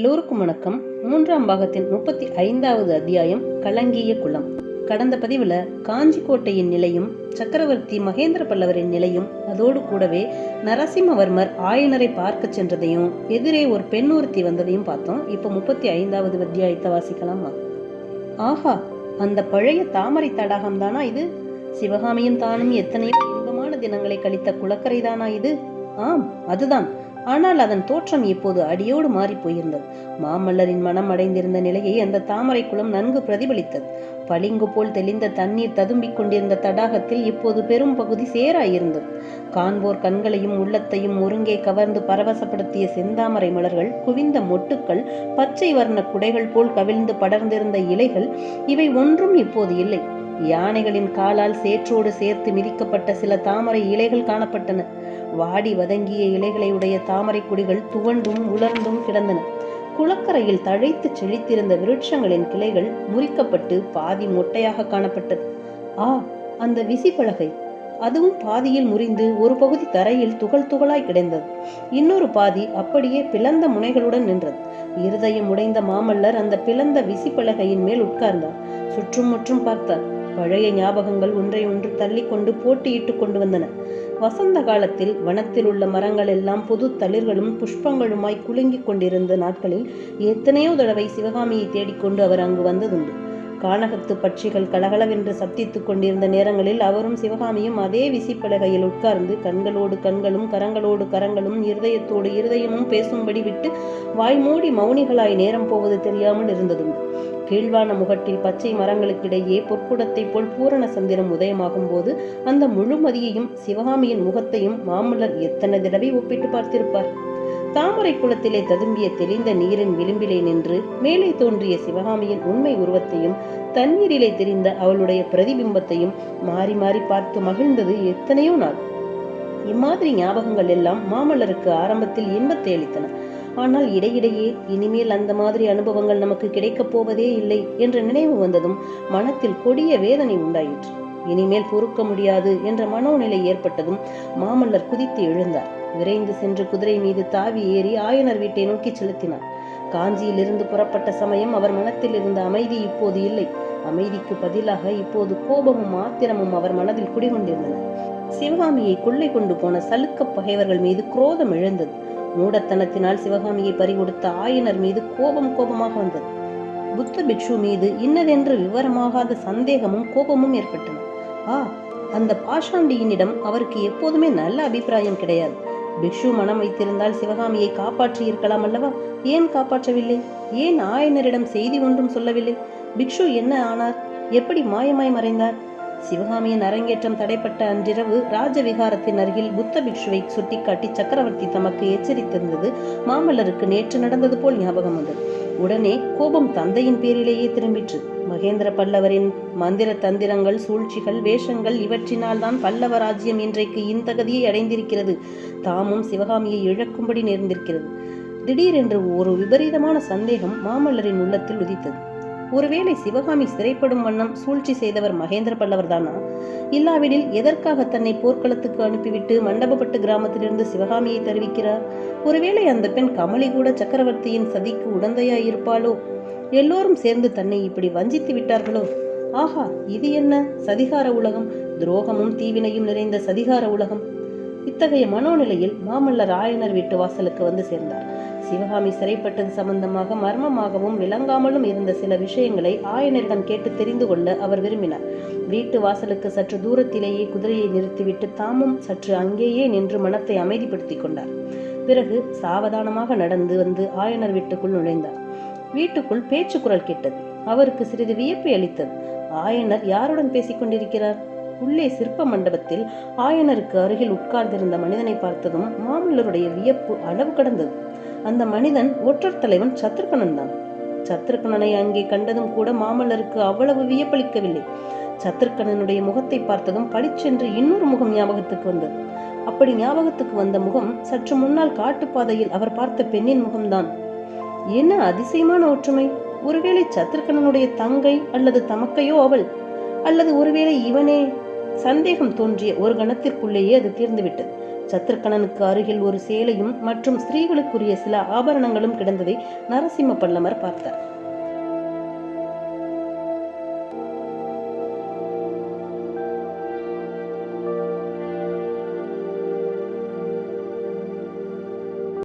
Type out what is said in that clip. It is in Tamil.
எல்லோருக்கும் வணக்கம். 3ஆம் பாகத்தின் 35வது அத்தியாயம் கலங்கிய குளம். கடந்த பதிவுல காஞ்சிக்கோட்டையின் நிலையும் சக்கரவர்த்தி மகேந்திர பல்லவரின் நிலையும் அதோடு கூடவே நரசிம்மவர்மர் ஆயனரை பார்க்க சென்றதையும் எதிரே ஒரு பெண் ஒருத்தி வந்ததையும் பார்த்தோம். இப்போ 35வது அத்தியாயத்தை வாசிக்கலாமா? ஆஹா, அந்த பழைய தாமரை தடாகம் தானா இது? சிவகாமியும் தானும் எத்தனையோ இன்பமான தினங்களை கழித்த குளக்கரை தானா இது? ஆம், அதுதான். ஆனால் அதன் தோற்றம் இப்போது அடியோடு மாறி போயிருந்தது. மாமல்லரின் மனம் அடைந்திருந்த நிலையை அந்த தாமரை குளம் நன்கு பிரதிபலித்தது. பளிங்கு போல் தெளிந்த தண்ணீர் ததும்பிக் கொண்டிருந்த தடாகத்தில் இப்போது பெரும் பகுதி சேராயிருந்தது. காண்போர் கண்களையும் உள்ளத்தையும் ஒருங்கே கவர்ந்து பரவசப்படுத்திய செந்தாமரை மலர்கள், குவிந்த மொட்டுக்கள், பச்சை வர்ண குடைகள் போல் கவிழ்ந்து படர்ந்திருந்த இலைகள், இவை ஒன்றும் இப்போது இல்லை. யானைகளின் காலால் சேற்றோடு சேர்த்து மிதிக்கப்பட்ட சில தாமரை இலைகள் காணப்பட்டன. வாடி வதங்கிய இலைகளை உடைய தாமரை கொடிகள் துவண்டும் உலர்ந்தும் கிடந்தன. குளக்கரையில் தழைத்து செழித்திருந்த விருட்சங்களின் கிளைகள் முறிக்கப்பட்டு பாதி மொட்டையாக காணப்பட்டது. அந்த விசிப்பலகை! அதுவும் பாதியில் முறிந்து ஒரு பகுதி தரையில் துகள் துகளாய் கிடந்தது. இன்னொரு பாதி அப்படியே பிளந்த முனைகளுடன் நின்றது. இருதயம் உடைந்த மாமல்லர் அந்த பிளந்த விசிப்பலகையின் மேல் உட்கார்ந்தார். சுற்றும் முற்றும் பார்த்தார். பழைய ஞாபகங்கள் ஒன்றை ஒன்று தள்ளி கொண்டு போட்டியிட்டு கொண்டு வந்தன. வசந்த காலத்தில் வனத்தில் உள்ள மரங்கள் எல்லாம் புது தளிர்களும் புஷ்பங்களுமாய் குலுங்கிக் கொண்டிருந்த நாட்களில் எத்தனையோ தடவை சிவகாமியை தேடிக்கொண்டு அவர் அங்கு வந்ததுண்டு. கானகத்து பட்சிகள் கலகலவென்று சப்தித்துக் கொண்டிருந்த நேரங்களில் அவரும் சிவகாமியும் அதே விசிப்பலகையில் உட்கார்ந்து கண்களோடு கண்களும் கரங்களோடு கரங்களும் இருதயத்தோடு இருதயமும் பேசும்படி விட்டு வாய்மூடி மௌனிகளாய் நேரம் போவது தெரியாமல் இருந்ததுண்டு. கீழ்வான முகட்டில் பச்சை மரங்களுக்கிடையே பொற்குடத்தை போல் பூரண சந்திரம் உதயமாகும் போது அந்த முழுமதியையும் சிவகாமியின் முகத்தையும் மாமல்லர் எத்தனை தடவை ஒப்பிட்டு பார்த்திருப்பார். தாமரை குளத்திலே ததும்பிய தெளிந்த நீரின் விளிம்பிலே நின்று மேலே தோன்றிய சிவகாமியின் உண்மை உருவத்தையும் தண்ணீரிலே தெரிந்த அவளுடைய பிரதிபிம்பத்தையும் மாறி மாறி பார்த்து மகிழ்ந்தது எத்தனையோ நாள். இம்மாதிரி ஞாபகங்கள் எல்லாம் மாமல்லருக்கு ஆரம்பத்தில் இன்பத்தை அளித்தன. ஆனால் இடையிடையே இனிமேல் அந்த மாதிரி அனுபவங்கள் நமக்கு கிடைக்கப் போவதே இல்லை என்ற நினைவு வந்ததும் மனத்தில் கொடிய வேதனை உண்டாயிற்று. இனிமேல் பொறுக்க முடியாது என்ற மனோநிலை ஏற்பட்டதும் மாமல்லர் குதித்து எழுந்தார். விரைந்து சென்று குதிரை மீது தாவி ஏறி ஆயனர் வீட்டை நோக்கி செலுத்தினார். காஞ்சியிலிருந்து புறப்பட்ட சமயம் அவர் மனத்தில் இருந்த அமைதி இப்போது இல்லை. அமைதிக்கு பதிலாக இப்போது கோபமும் ஆத்திரமும் அவர் மனதில் குடிகொண்டிருந்தன. சிவகாமியை கொள்ளை கொண்டு போன சலுக்க பகைவர்கள் மீது குரோதம் எழுந்தது. மூடத்தனத்தினால் சிவகாமியை பறிகொடுத்த ஆயனர் மீது கோபமாக வந்தது. புத்த பிக்ஷு மீது இன்னதென்று விவரமாகாத சந்தேகமும் கோபமும் ஏற்பட்டன. அந்த பாஷாண்டியினிடம் அவருக்கு எப்போதுமே நல்ல அபிப்பிராயம் கிடையாது. பிக்ஷு மனம் வைத்திருந்தால் சிவகாமியை காப்பாற்றி இருக்கலாம் அல்லவா? ஏன் காப்பாற்றவில்லை? ஏன் ஆயனரிடம் செய்தி ஒன்றும் சொல்லவில்லை? பிக்ஷு என்ன ஆனார்? எப்படி மாயமாய் மறைந்தார்? சிவகாமியின் அரங்கேற்றம் தடைப்பட்ட அன்றிரவு ராஜவிகாரத்தின் அருகில் புத்த பிக்ஷுவை சுட்டிக்காட்டி சக்கரவர்த்தி தமக்கு எச்சரித்திருந்தது மாமல்லருக்கு நேற்று நடந்தது போல் ஞாபகம் வந்தது. உடனே கோபம் தந்தையின் பேரிலேயே திரும்பிற்று. மகேந்திர பல்லவரின் மந்திர தந்திரங்கள், சூழ்ச்சிகள், வேஷங்கள் இவற்றினால் தான் பல்லவ ராஜ்யம் இன்றைக்கு இந்தகதியை அடைந்திருக்கிறது. தாமும் சிவகாமியை இழக்கும்படி நேர்ந்திருக்கிறது. திடீரென்று ஒரு விபரீதமான சந்தேகம் மாமல்லரின் உள்ளத்தில் உதித்தது. ஒருவேளை சிவகாமி சிறைப்படும் வண்ணம் சூழ்ச்சி செய்தவர் மகேந்திர பல்லவர் தானா? இல்லாவிடில் எதற்காக தன்னை போர்க்களத்துக்கு அனுப்பிவிட்டு மண்டபப்பட்டு கிராமத்திலிருந்து சிவகாமியை தருவிக்கிறார்? ஒருவேளை அந்த பெண் கமலி கூட சக்கரவர்த்தியின் சதிக்கு உடந்தையாயிருப்பாளோ? எல்லோரும் சேர்ந்து தன்னை இப்படி வஞ்சித்து விட்டார்களோ? ஆஹா, இது என்ன சதிகார உலகம்! துரோகமும் தீவினையும் நிறைந்த சதிகார உலகம்! இத்தகைய மனோநிலையில் மாமல்லர் ஆயனர் வீட்டு வாசலுக்கு வந்து சேர்ந்தார். சிவகாமி சிறைப்பட்டது சம்பந்தமாக மர்மமாகவும் விளங்காமலும் இருந்த சில விஷயங்களை ஆயனரிடம் கேட்டு தெரிந்து கொள்ள அவர் விரும்பினார். வீட்டு வாசலுக்கு சற்று தூரத்திலேயே குதிரையை நிறுத்திவிட்டு தாமும் சற்று அங்கேயே நின்று மனத்தை அமைதிப்படுத்தி கொண்டார். பிறகு சாவதானமாக நடந்து வந்து ஆயனர் வீட்டுக்குள் நுழைந்தார். வீட்டுக்குள் பேச்சு குரல் கேட்டது. அவருக்கு சிறிது வியப்பை அளித்தது. ஆயனர் யாருடன் பேசிக் கொண்டிருக்கிறார்? உள்ளே சிற்ப மண்டபத்தில் ஆயனருக்கு அருகில் உட்கார்ந்திருந்த மனிதனை பார்த்ததும் மாமல்லருடைய வியப்பு அளவு கடந்தது. அந்த மனிதன் ஒற்றர் தலைவன் சத்ருகணன் தான். சத்ருகணனை அங்கே கண்டதும் கூட மாமல்லருக்கு அவ்வளவு வியப்பளிக்கவில்லை. சத்ருகணனுடைய முகத்தை பார்த்ததும் பளிச்சென்று இன்னொரு முகம் ஞாபகத்துக்கு வந்தது. அப்படி ஞாபகத்துக்கு வந்த முகம் சற்று முன்னால் காட்டுப்பாதையில் அவர் பார்த்த பெண்ணின் முகம்தான். என்ன அதிசயமான ஒற்றுமை! ஒருவேளை சத்ருகணனுடைய தங்கை அல்லது தமக்கையோ அவள், அல்லது ஒருவேளை இவனே? சந்தேகம் தோன்றிய ஒரு கணத்திற்குள்ளேயே அது தீர்ந்துவிட்டது. சத்ருக்கணனுக்கு அருகில் ஒரு சேலையும் மற்றும் ஸ்திரீகளுக்குரிய சில ஆபரணங்களும் கிடந்ததை நரசிம்ம பல்லவர் பார்த்தார்.